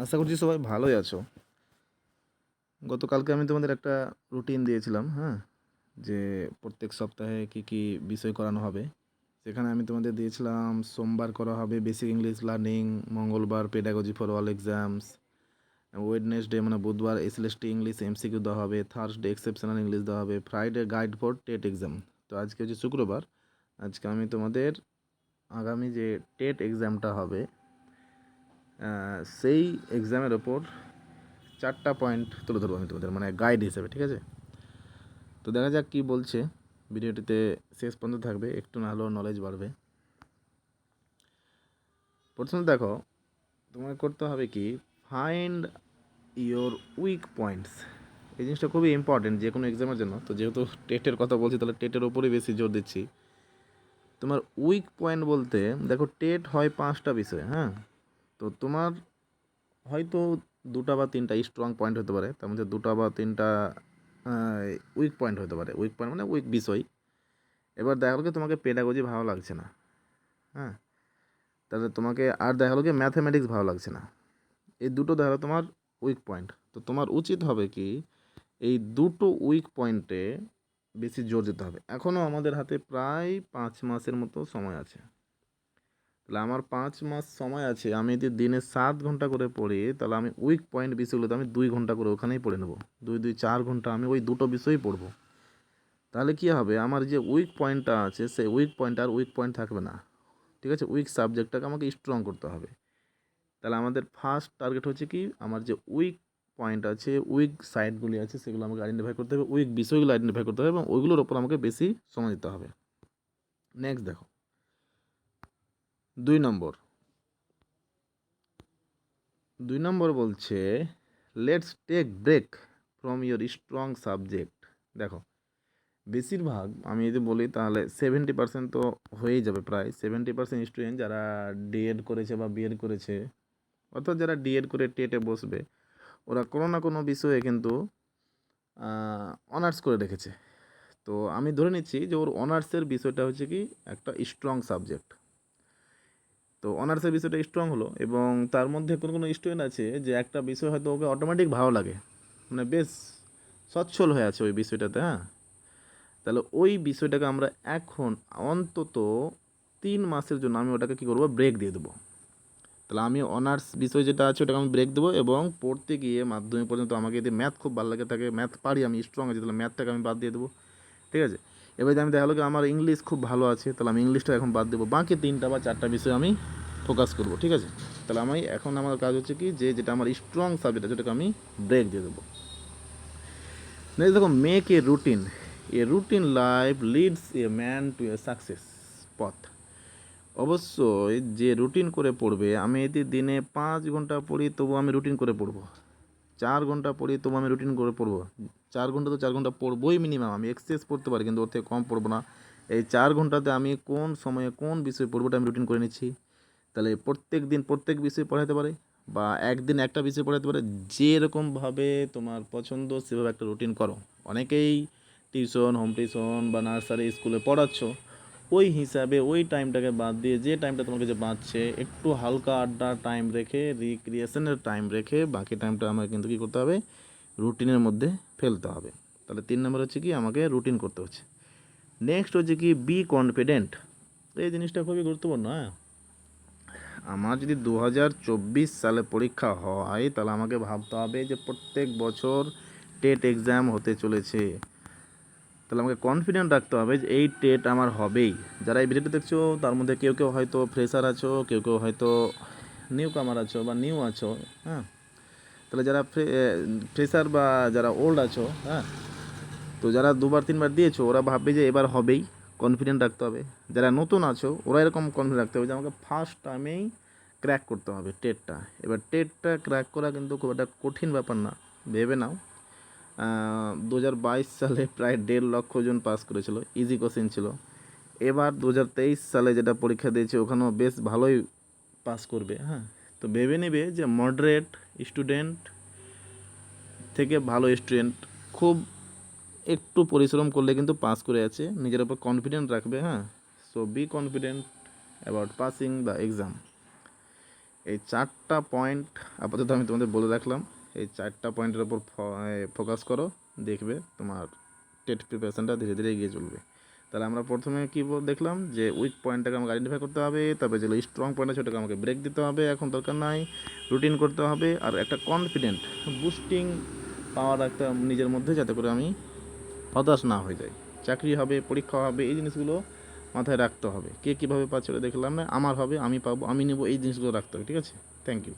আশা করছি সবাই ভালোই আছো। গতকালকে আমি তোমাদের একটা রুটিন দিয়েছিলাম, হ্যাঁ, যে প্রত্যেক সপ্তাহে কি কি বিষয় করানো হবে। সেখানে আমি তোমাদের দিয়েছিলাম সোমবার করা হবে বেসিক ইংলিশ লার্নিং, মঙ্গলবার pedagogy for all exams, Wednesday মানে বুধবার এসএলএসটি ইংলিশ এমসিকিউ দেওয়া হবে, থার্সডে এক্সেপশনাল ইংলিশ দেওয়া হবে, Friday guide for TET exam. তো আজকে হচ্ছে শুক্রবার। আজকে আমি তোমাদের আগামী যে টেট এক্সামটা হবে সেই এক্সামের ওপর 4টা পয়েন্ট তুলে ধরবো আমি তোমাদের, মানে গাইড হিসেবে, ঠিক আছে? তো দেখা যাক কী বলছে। ভিডিওটিতে শেষ পর্যন্ত থাকবে, একটু না হলেও নলেজ বাড়বে। প্রথমে দেখো, তোমাকে করতে হবে কি, ফাইন্ড ইয়োর উইক পয়েন্টস। এই জিনিসটা খুবই ইম্পর্টেন্ট যে কোনো এক্সামের জন্য। তো যেহেতু টেটের কথা বলছি, তাহলে টেটের ওপরেই বেশি জোর দিচ্ছি। তোমার উইক পয়েন্ট বলতে দেখো, টেট হয় 5টা বিষয়, হ্যাঁ। তো তোমার হয়তো 2টা বা 3টা স্ট্রং পয়েন্ট হতে পারে, তার মধ্যে 2টা বা 3টা উইক পয়েন্ট হতে পারে। উইক পয়েন্ট মানে উইক বিষয়। এবার দেখা গেলো কি তোমাকে পেডাগজি ভালো লাগছে না, হ্যাঁ, তাহলে তোমাকে আর দেখা গেলো কি ম্যাথামেটিক্স ভালো লাগছে না। এই দুটো দেখা গেলো তোমার উইক পয়েন্ট। তো তোমার উচিত হবে কি, এই দুটো উইক পয়েন্টে বেশি জোর দিতে হবে। এখনও আমাদের হাতে প্রায় 5 মাসের মতো সময় আছে। তাহলে আমার 5 মাস সময় আছে। আমি যদি দিনে 7 ঘন্টা করে পড়ি, তাহলে আমি উইক পয়েন্ট বিষয়গুলোতে আমি 2 ঘন্টা করে ওখানেই পড়ে নেবো। 2-4 ঘন্টা আমি ওই দুটো বিষয়ই পড়বো। তাহলে কী হবে, আমার যে উইক পয়েন্টটা আছে সেই উইক পয়েন্ট আর উইক পয়েন্ট থাকবে না, ঠিক আছে? উইক সাবজেক্টটাকে আমাকে স্ট্রং করতে হবে। তাহলে আমাদের ফার্স্ট টার্গেট হচ্ছে কি, আমার যে উইক পয়েন্ট আছে, উইক সাইডগুলি আছে, সেগুলো আমাকে আইডেন্টিফাই করতে হবে, উইক বিষয়গুলো আইডেন্টিফাই করতে হবে এবং ওইগুলোর ওপর আমাকে বেশি সময় দিতে হবে। নেক্সট দেখো, 2 নম্বর। 2 নম্বর বলছে let's take break from your strong subject. দেখো, বেশিরভাগ আমি যদি বলি তাহলে 70% তো হয়েই যাবে। প্রায় 70% স্টুডেন্ট যারা ডিএড করেছে বা বিএড করেছে, অর্থাৎ যারা ডিএড করে টেটে বসবে, ওরা কোনো না কোনো বিষয়ে কিন্তু অনার্স করে রেখেছে। তো আমি ধরে নিচ্ছি যে ওর অনার্সের বিষয়টা হচ্ছে কি একটা স্ট্রং সাবজেক্ট। তো অনার্সের বিষয়টা স্ট্রং হলো, এবং তার মধ্যে কোনো কোনো স্টুডেন্ট আছে যে একটা বিষয় হয়তো ওকে অটোমেটিক ভালো লাগে, মানে বেশ সচ্ছল হয়ে আছে ওই বিষয়টাতে, হ্যাঁ। তাহলে ওই বিষয়টাকে আমরা এখন অন্তত 3 মাসের জন্য আমি ওটাকে কী করবো, ব্রেক দিয়ে দেবো। তাহলে আমি অনার্স বিষয় যেটা আছে ওটাকে আমি ব্রেক দেবো, এবং পড়তে গিয়ে মাধ্যমিক পর্যন্ত আমাকে যদি ম্যাথ খুব ভালো লাগে থাকে, ম্যাথ পারি, আমি স্ট্রং আছি, তাহলে ম্যাথটাকে আমি বাদ দিয়ে দেবো, ঠিক আছে? এবার যদি আমি দেখা গেলো কি আমার ইংলিশ খুব ভালো আছে, তাহলে আমি ইংলিশটা এখন বাদ দেবো, বাকি 3টা বা 4টা বিষয় আমি ফোকাস করবো, ঠিক আছে? তাহলে আমি এখন আমার কাজ হচ্ছে কি, যে যেটা আমার স্ট্রং সাবজেক্ট আছে ওটাকে আমি ব্রেক দিয়ে দেবো। নেক্সট দেখো, make a routine. A routine life leads a man to A success পথ। অবশ্যই যে রুটিন করে পড়বে, আমি যদি দিনে 5 ঘন্টা পড়ি তবু আমি রুটিন করে পড়বো, 4 ঘন্টা পড়ি তবু আমি রুটিন করে পড়বো। 4 ঘন্টা তো 4 ঘন্টা পড়বোই মিনিমাম। আমি এক্সেস পড়তে পারি কিন্তু ওর থেকে কম পড়বো না। এই 4 ঘন্টাতে আমি কোন সময়ে কোন বিষয় পড়বোটা আমি রুটিন করে নিচ্ছি। তাহলে প্রত্যেক দিন প্রত্যেক বিষয় পড়াতে পারে, বা একদিন একটা বিষয় পড়াতে পারে, যেরকমভাবে তোমার পছন্দ সেভাবে একটা রুটিন করো। অনেকেই টিউশন, হোম টিউশন বা নার্সারি স্কুলে পড়াচ্ছ, ওই হিসাবে ওই টাইমটাকে বাদ দিয়ে যে টাইমটা তোমার কাছে বাঁচছে, একটু হালকা আড্ডার টাইম রেখে, রিক্রিয়েশনের টাইম রেখে, বাকি টাইমটা আমাকে কিন্তু কী করতে হবে, রুটিনের মধ্যে ফেলতে হবে। তাহলে 3 নম্বর হচ্ছে কি, আমাকে রুটিন করতে হচ্ছে। নেক্সট হচ্ছে কি, বি কনফিডেন্ট। এই জিনিসটা খুবই গুরুত্বপূর্ণ, হ্যাঁ। আমার যদি 2024 সালে পরীক্ষা হয়, তাহলে আমাকে ভাবতে হবে যে প্রত্যেক বছর টেট এক্সাম হতে চলেছে। তাহলে আমাকে কনফিডেন্ট রাখতে হবে যে এই টেট আমার হবেই। যারা এই ভিডিওটা দেখছো তার মধ্যে কেউ কেউ হয়তো ফ্রেশার আছো, কেউ কেউ হয়তো নিউ কামার আছো বা নিউ আছো, হ্যাঁ। তাহলে যারা ফ্রেশার বা যারা ওল্ড আছো, হ্যাঁ, তো যারা 2বার 3বার দিয়েছো, ওরা ভাববে যে এবার হবেই, কনফিডেন্ট রাখতে হবে। যারা নতুন আছো ওরা এরকম কনফিডেন্ট রাখতে হবে যে আমাকে ফার্স্ট টাইমেই ক্র্যাক করতে হবে টেটটা। এবার টেটটা ক্র্যাক করা কিন্তু খুব একটা কঠিন ব্যাপার না, ভেবে নাও। 2022 সালে প্রায় 1.5 লক্ষ জন পাস করেছিল, ইজি কোশ্চেন ছিল। এবার 2023 সালে যেটা পরীক্ষা দিয়েছে ওখানেও বেশ ভালোই পাস করবে, হ্যাঁ। তো ভেবে নেবে যে মডারেট স্টুডেন্ট থেকে ভালো স্টুডেন্ট খুব একটু পরিশ্রম করলে কিন্তু পাস করে আছে, নিজের উপর কনফিডেন্ট রাখবে, হ্যাঁ। So be confident about passing the exam. এই 4টা পয়েন্ট আপাতত আমি তোমাদের বলে রাখলাম। এই 4টা পয়েন্টের ওপর ফোকাস করো, দেখবে তোমার টেট প্রিপারেশানটা ধীরে ধীরে এগিয়ে চলবে। তাহলে আমরা প্রথমে কী দেখলাম যে উইক পয়েন্টটাকে আমাকে আইডেন্টিফাই করতে হবে, তারপরে যেগুলো স্ট্রং পয়েন্ট আছে সেটাকে আমাকে ব্রেক দিতে হবে, এখন দরকার নাই, রুটিন করতে হবে, আর একটা কনফিডেন্ট বুস্টিং পাওয়ার একটা নিজের মধ্যে, যাতে করে আমি হতাশ না হয়ে যাই। চাকরি হবে, পরীক্ষা হবে, এই জিনিসগুলো মাথায় রাখতে হবে। কে কীভাবে পাচ্ছে ওটা দেখলাম না, আমার হবে, আমি পাবো, আমি নেবো, এই জিনিসগুলো রাখতে হবে। ঠিক আছে, থ্যাংক ইউ।